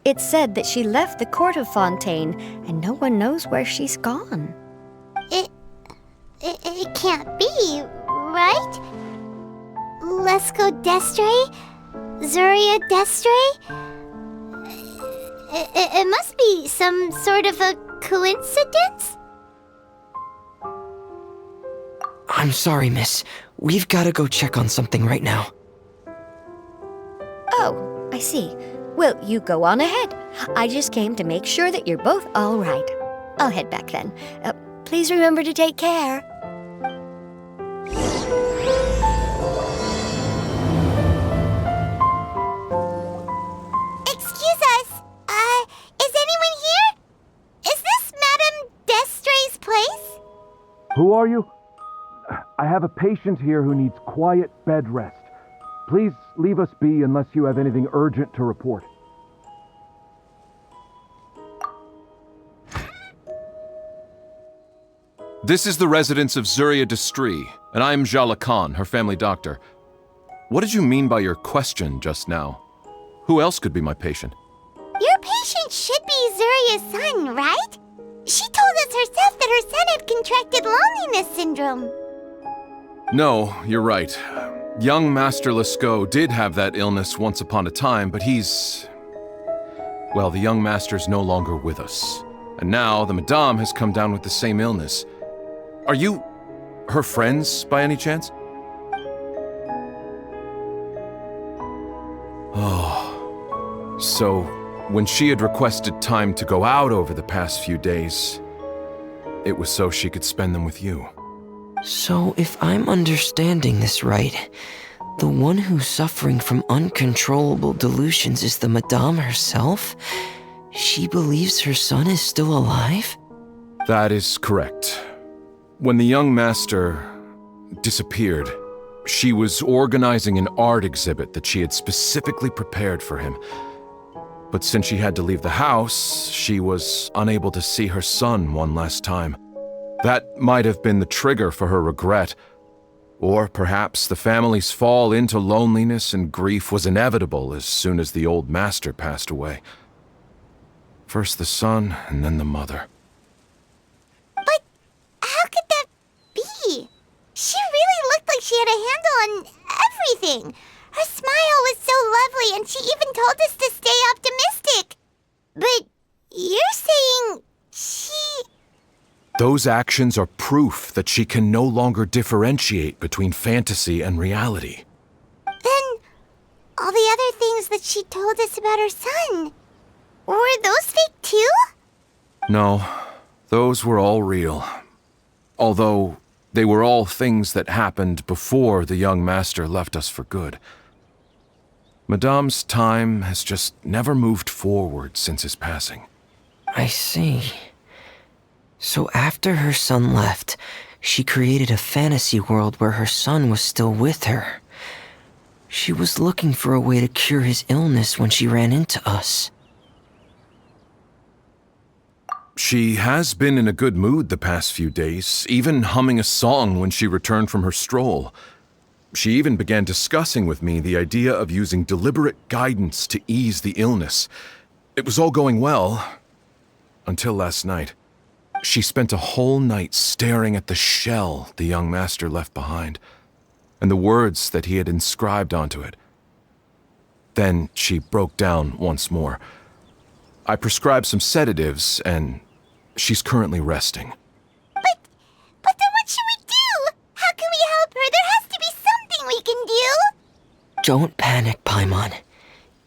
It's said that she left the court of Fontaine, and no one knows where she's gone. It can't be, right? Lescaut d'Estray? Zuria d'Estray? It must be some sort of a coincidence? I'm sorry, miss. We've got to go check on something right now. Oh, I see. Well, you go on ahead. I just came to make sure that you're both all right. I'll head back then. Please remember to take care. Excuse us. Is anyone here? Is this Madame d'Estray's place? Who are you? I have a patient here who needs quiet bed rest. Please leave us be unless you have anything urgent to report. This is the residence of Zuria d'Estray, and I am Jala Khan, her family doctor. What did you mean by your question just now? Who else could be my patient? Your patient should be Zuria's son, right? She told us herself that her son had contracted loneliness syndrome. No, you're right. Young Master Lescaut did have that illness once upon a time, but well, the young master's no longer with us. And now the Madame has come down with the same illness. Are you her friends, by any chance? Oh, so when she had requested time to go out over the past few days, it was so she could spend them with you. So, if I'm understanding this right, the one who's suffering from uncontrollable delusions is the Madame herself? She believes her son is still alive? That is correct. When the young master disappeared, she was organizing an art exhibit that she had specifically prepared for him. But since she had to leave the house, she was unable to see her son one last time. That might have been the trigger for her regret. Or perhaps the family's fall into loneliness and grief was inevitable as soon as the old master passed away. First the son, and then the mother. But how could that be? She really looked like she had a handle on everything. Her smile was so lovely, and she even told us to stay optimistic. But you're saying she... Those actions are proof that she can no longer differentiate between fantasy and reality. Then all the other things that she told us about her son. Were those fake too? No, those were all real. Although, they were all things that happened before the young master left us for good. Madame's time has just never moved forward since his passing. I see. So after her son left, she created a fantasy world where her son was still with her. She was looking for a way to cure his illness when she ran into us. She has been in a good mood the past few days, even humming a song when she returned from her stroll. She even began discussing with me the idea of using deliberate guidance to ease the illness. It was all going well, until last night. She spent a whole night staring at the shell the young master left behind, and the words that he had inscribed onto it. Then she broke down once more. I prescribed some sedatives, and she's currently resting. But then what should we do? How can we help her? There has to be something we can do. Don't panic, Paimon.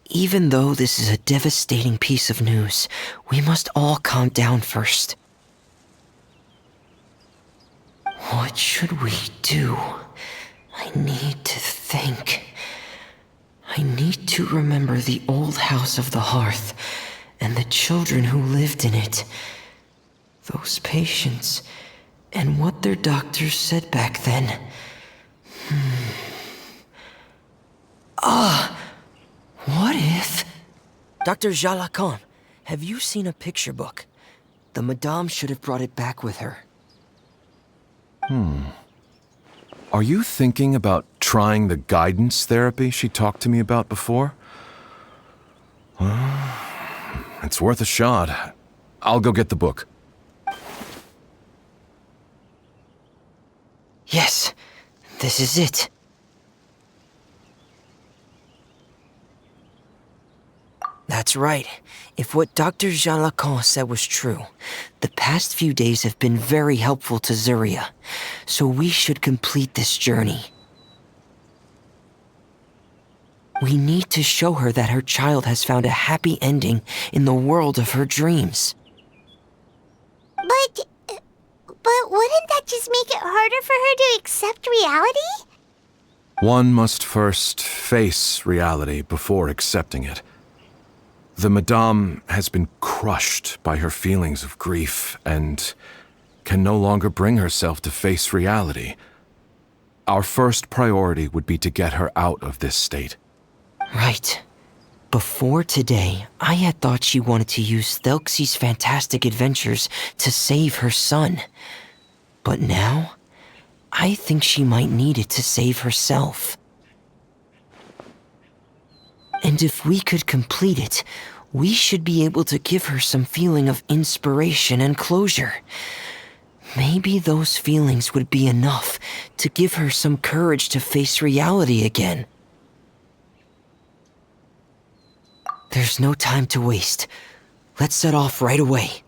Even though this is a devastating piece of news, we must all calm down first. What should we do? I need to think. I need to remember the old house of the hearth and the children who lived in it. Those patients and what their doctors said back then. What if... Dr. Jalacan, have you seen a picture book? The Madame should have brought it back with her. Are you thinking about trying the guidance therapy she talked to me about before? It's worth a shot. I'll go get the book. Yes, this is it. That's right. If what Dr. Jalacan said was true, the past few days have been very helpful to Zuria, so we should complete this journey. We need to show her that her child has found a happy ending in the world of her dreams. But wouldn't that just make it harder for her to accept reality? One must first face reality before accepting it. The Madame has been crushed by her feelings of grief and can no longer bring herself to face reality. Our first priority would be to get her out of this state. Right. Before today, I had thought she wanted to use Thelxie's fantastic adventures to save her son. But now, I think she might need it to save herself. And if we could complete it, we should be able to give her some feeling of inspiration and closure. Maybe those feelings would be enough to give her some courage to face reality again. There's no time to waste. Let's set off right away.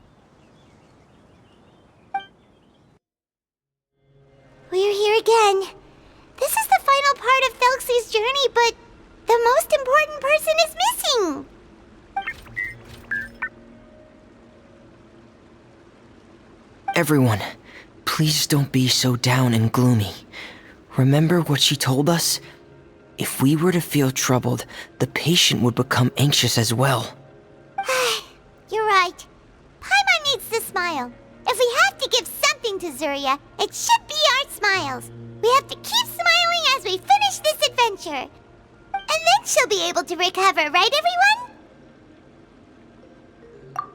We're here again. This is the final part of Thelxie's journey, but the most important person is missing. Everyone, please don't be so down and gloomy. Remember what she told us? If we were to feel troubled, the patient would become anxious as well. You're right. Paimon needs to smile. If we have to give something to Zuria, it should be our smiles. We have to keep smiling as we finish this adventure. And then she'll be able to recover, right everyone?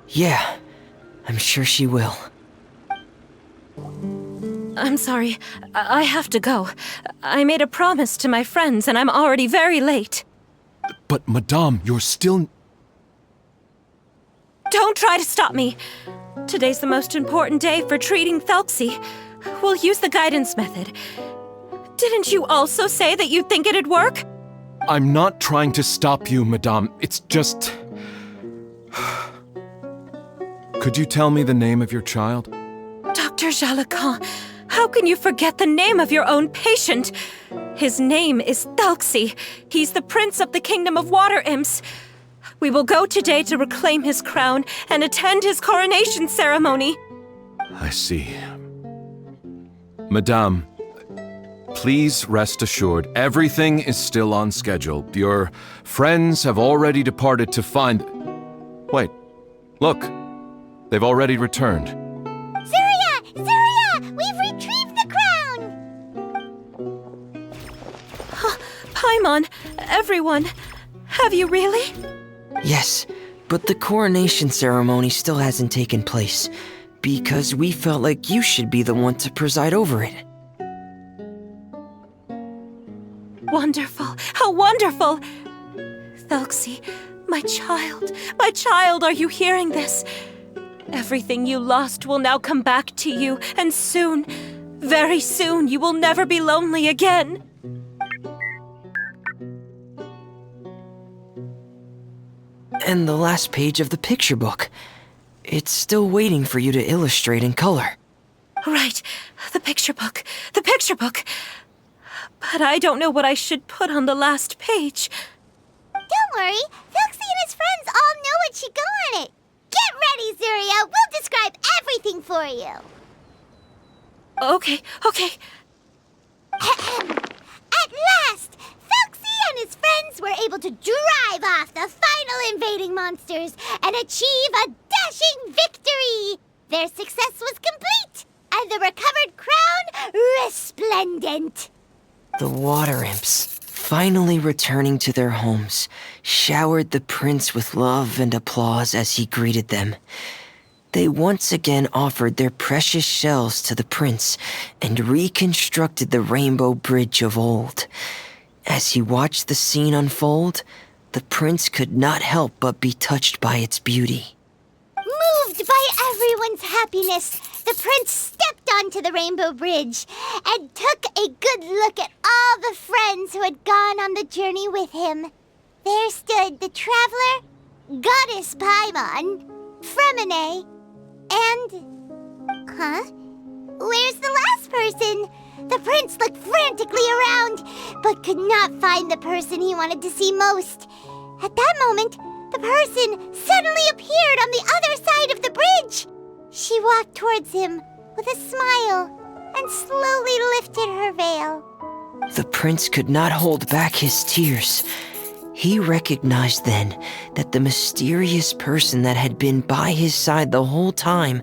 Yeah, I'm sure she will. I'm sorry. I have to go. I made a promise to my friends, and I'm already very late. But, Madame, you're still... Don't try to stop me. Today's the most important day for treating Thelxie. We'll use the guidance method. Didn't you also say that you think it'd work? I'm not trying to stop you, Madame. It's just... Could you tell me the name of your child? Dr. Jalacan, how can you forget the name of your own patient? His name is Thelxie. He's the prince of the kingdom of water imps. We will go today to reclaim his crown and attend his coronation ceremony. I see. Madame, please rest assured, everything is still on schedule. Your friends have already departed to find... Wait, look. They've already returned. Zuria! Zuria! We've retrieved the crown! Paimon, everyone, have you really? Yes, but the coronation ceremony still hasn't taken place, because we felt like you should be the one to preside over it. Wonderful! How wonderful! Thelxie, my child, are you hearing this? Everything you lost will now come back to you, and soon, very soon, you will never be lonely again. And the last page of the picture book. It's still waiting for you to illustrate in color. Right, the picture book. But I don't know what I should put on the last page. Don't worry, Thelxie and his friends all know what should go on it. Get ready, Zuria. We'll describe everything for you. Okay. At last, Thelxie and his friends were able to drive off the final invading monsters and achieve a dashing victory. Their success was complete, and the recovered crown resplendent. The water imps, finally returning to their homes, showered the prince with love and applause as he greeted them. They once again offered their precious shells to the prince and reconstructed the rainbow bridge of old. As he watched the scene unfold, the prince could not help but be touched by its beauty. Moved by everyone's happiness, the prince stepped onto the rainbow bridge and took a good look at all the friends who had gone on the journey with him. There stood the traveler, Goddess Paimon, Fremine, and... Where's the last person? The prince looked frantically around, but could not find the person he wanted to see most. At that moment, the person suddenly appeared on the other side of the bridge. She walked towards him with a smile and slowly lifted her veil. The prince could not hold back his tears. He recognized then that the mysterious person that had been by his side the whole time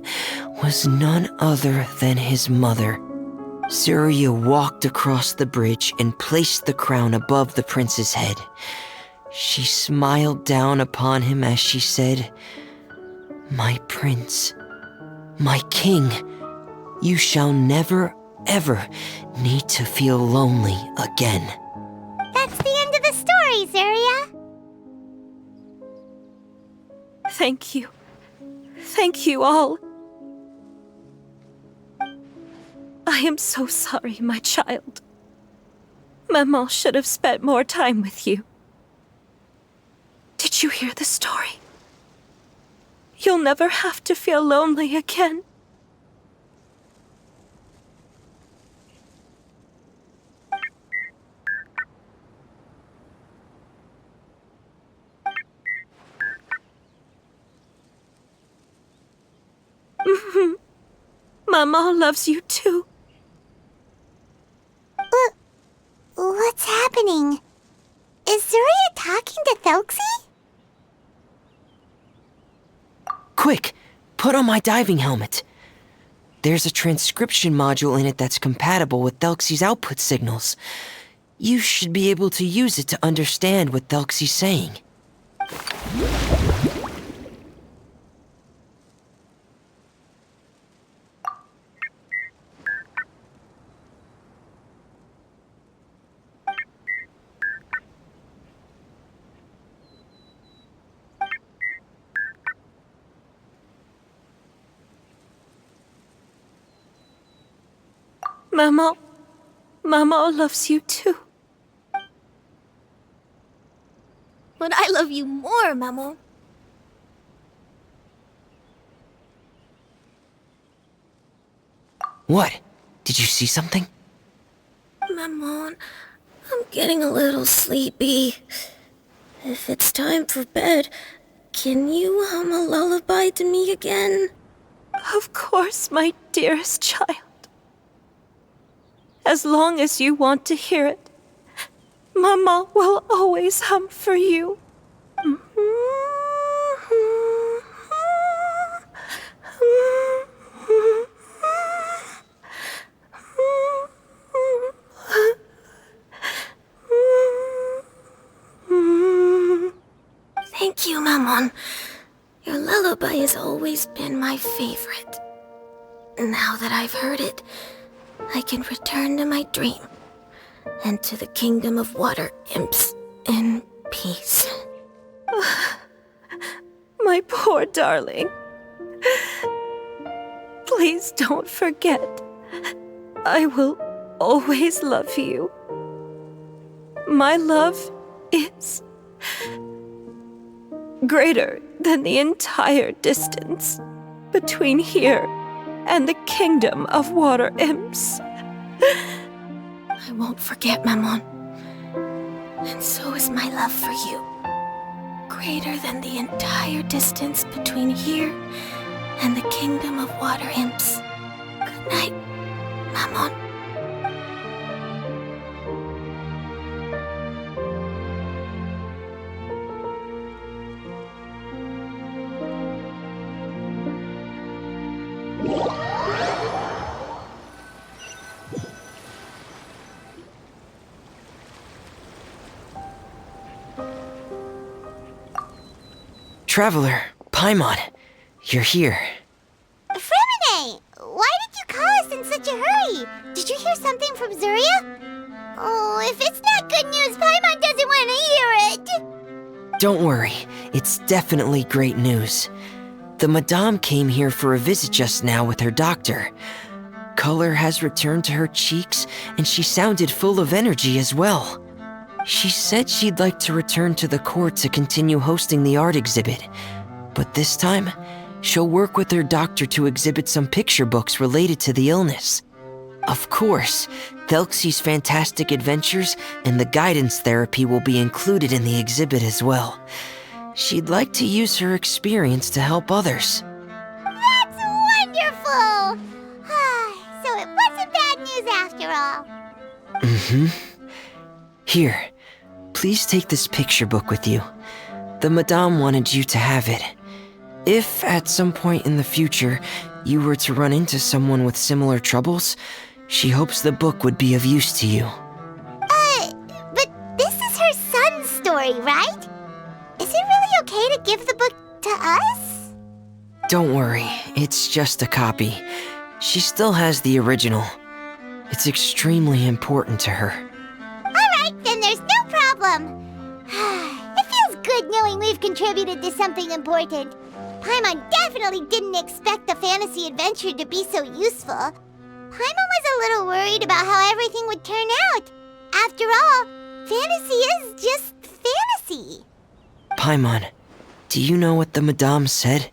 was none other than his mother. Zuria walked across the bridge and placed the crown above the prince's head. She smiled down upon him as she said, "My prince, my king, you shall never, ever need to feel lonely again." That's the end of the story, Zuria. Thank you. Thank you all. I am so sorry, my child. Maman should have spent more time with you. Did you hear the story? You'll never have to feel lonely again. Maman loves you too. What's happening? Is Zuria talking to Thelxie? Quick, put on my diving helmet. There's a transcription module in it that's compatible with Thelxie's output signals. You should be able to use it to understand what Thelxie's saying. Maman loves you too. But I love you more, Maman. What? Did you see something? Maman, I'm getting a little sleepy. If it's time for bed, can you hum a lullaby to me again? Of course, my dearest child. As long as you want to hear it, Mama will always hum for you. Thank you, Mammon. Your lullaby has always been my favorite. Now that I've heard it, I can return to my dream and to the kingdom of water imps in peace. My poor darling. Please don't forget. I will always love you. My love is greater than the entire distance between here and the kingdom of water imps. I won't forget, Mammon. And so is my love for you. Greater than the entire distance between here and the kingdom of water imps. Good night, Mammon. Traveler, Paimon, you're here. Fremine, why did you call us in such a hurry? Did you hear something from Zuria? Oh, if it's not good news, Paimon doesn't want to hear it. Don't worry, it's definitely great news. The Madame came here for a visit just now with her doctor. Color has returned to her cheeks, and she sounded full of energy as well. She said she'd like to return to the court to continue hosting the art exhibit. But this time, she'll work with her doctor to exhibit some picture books related to the illness. Of course, Thelxie's fantastic adventures and the guidance therapy will be included in the exhibit as well. She'd like to use her experience to help others. That's wonderful! So it wasn't bad news after all. Mm-hmm. Here, please take this picture book with you. The Madame wanted you to have it. If, at some point in the future, you were to run into someone with similar troubles, she hopes the book would be of use to you. But this is her son's story, right? Is it really okay to give the book to us? Don't worry, it's just a copy. She still has the original. It's extremely important to her. Alright, then there's no problem. It feels good knowing we've contributed to something important. Paimon definitely didn't expect the fantasy adventure to be so useful. Paimon was a little worried about how everything would turn out. After all, fantasy is just fantasy. Paimon, do you know what the Madame said?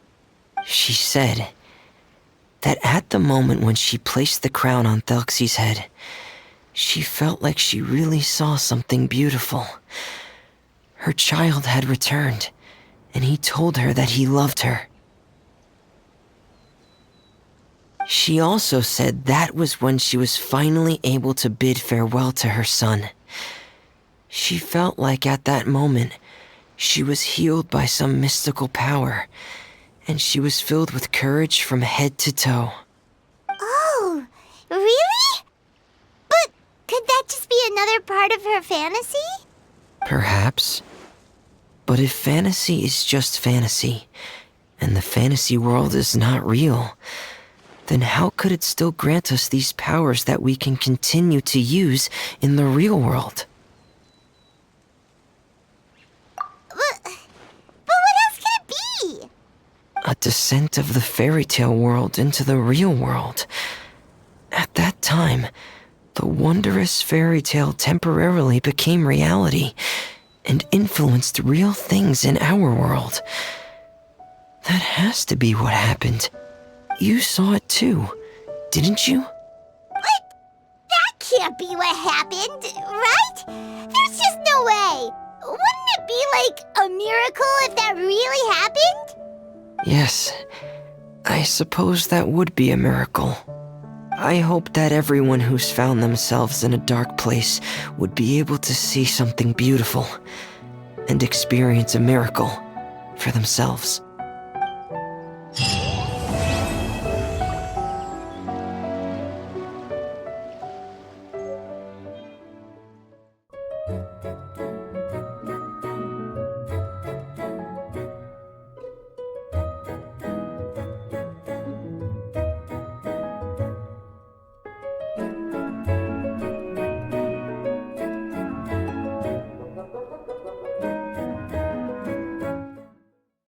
She said that at the moment when she placed the crown on Thelxie's head, she felt like she really saw something beautiful. Her child had returned, and he told her that he loved her. She also said that was when she was finally able to bid farewell to her son. She felt like at that moment, she was healed by some mystical power, and she was filled with courage from head to toe. Oh, really? But could that just be another part of her fantasy? Perhaps. But if fantasy is just fantasy, and the fantasy world is not real, then how could it still grant us these powers that we can continue to use in the real world? But what else could it be? A descent of the fairy tale world into the real world. At that time, the wondrous fairy tale temporarily became reality and influenced real things in our world. That has to be what happened. You saw it too, didn't you? What? That can't can't be what happened, right? There's just no way. Wouldn't it be like a miracle if that really happened? Yes, I suppose that would be a miracle. I hope that everyone who's found themselves in a dark place would be able to see something beautiful and experience a miracle for themselves.